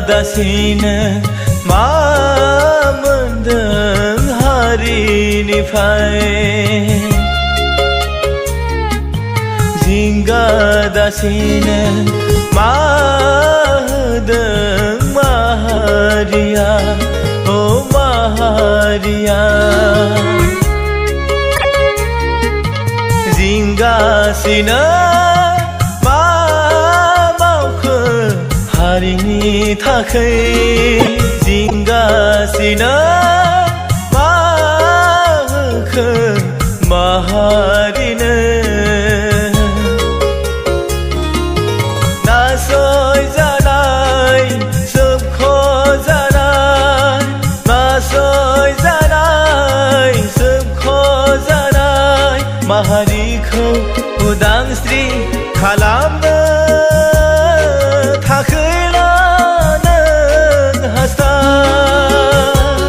दासिनो मा मोनदों हारिनिफ्राय जिंगा दासिनो मा होदों माहारिया ओ माहारिया जिंगासिनो मा मावखो हारिनि थाखै जिंगासिनो मा होखो माहारिनो नासयजानाय सोबख'जानाय नासयजानाय सोबख'जानाय माहारिखौ उदांस्रि खालामनो थाखैला नों हास्थाय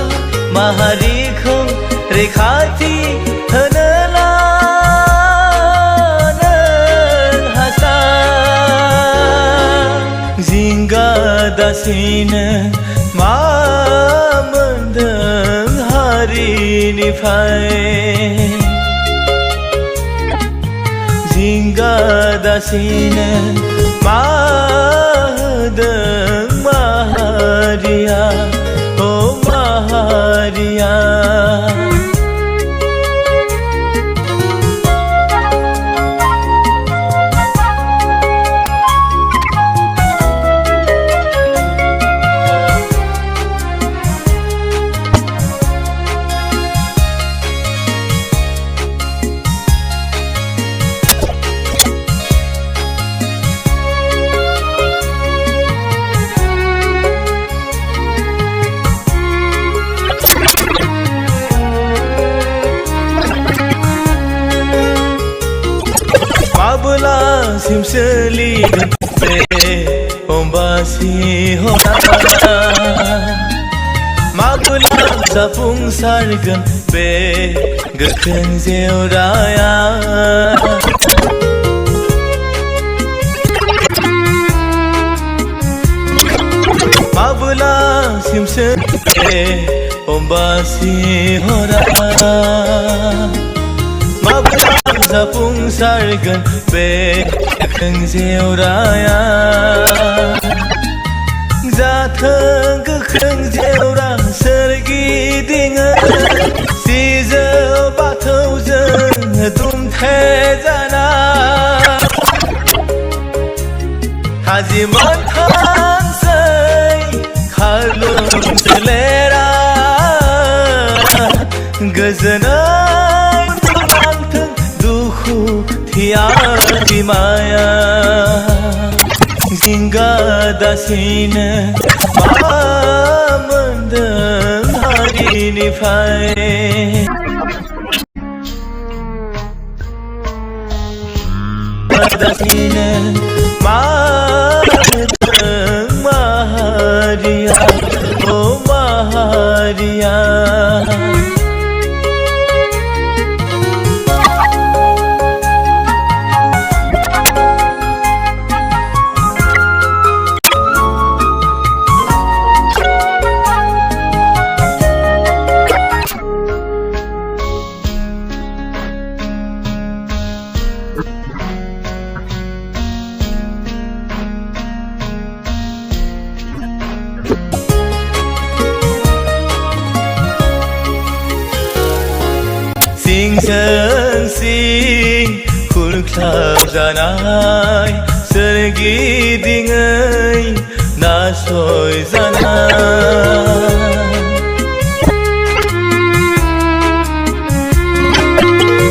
माहारिखौ रैखाथि होनोला नों हास्थाय जिंगा दासिनो मा मोनदों हारिनिफ्राय जिंगा दासिनो मा होदों माहारिया ओ माहारिया माब्लासिम सोलिगोन बे अम्बासि हरा माब्ला जाफुंसारगोन बे गोख्रों जेवराया माब्लासिम सोलिगोन बे अम्बासि हरा माब्ला जाफुंसारगोन बे गोख्रों जेवराया जाथों गोख्रों जेवरा सोरगिदिङै सिजौ बाथौजों दुमथेजानाय थाजिम मोनथांसै खारलुं सोलेरा गोजोनै बिमाया जिंगा दासिनो मा मोनदों हारिनिफ्राय दासिनो मा मोनदों माहारिया ओ माहारिया सिंजों सिं खुरख्लाबजानाय सोरगिदिङै नासयजानाय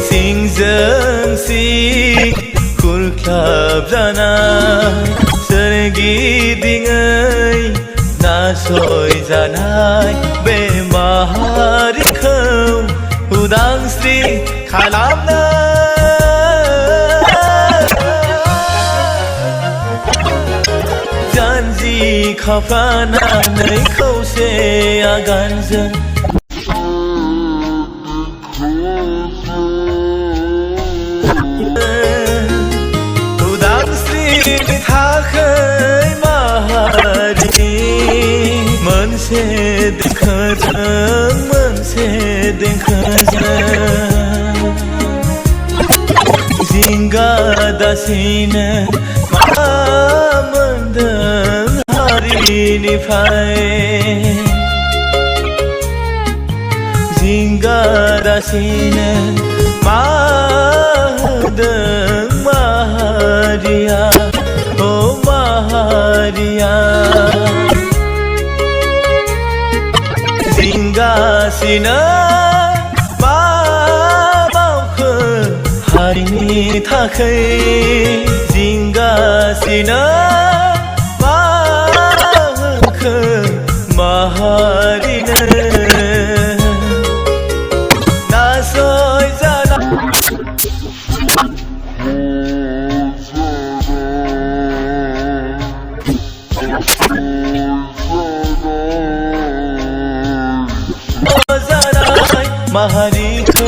सिंजों सिं खुरख्लाबजानाय सोरगिदिङै नासयजानाय बे माहारिखौ उदांस्रि खालामनो जानजि खाफ्रानानै खौसे आगानजों उदांस्रिनि थाखाय माहारि मोनसे देंखोजों मोनसे देंखोजों जिंगा दासिनो मा मोनदों हारिनिफ्राय जिंगा दासिनो मा होदों माहारिया ओ माहारिया जिंगासिनो मा मावखो हारिनि थाखै जिंगासिनो मा होखो माहारिनो माहारिखौ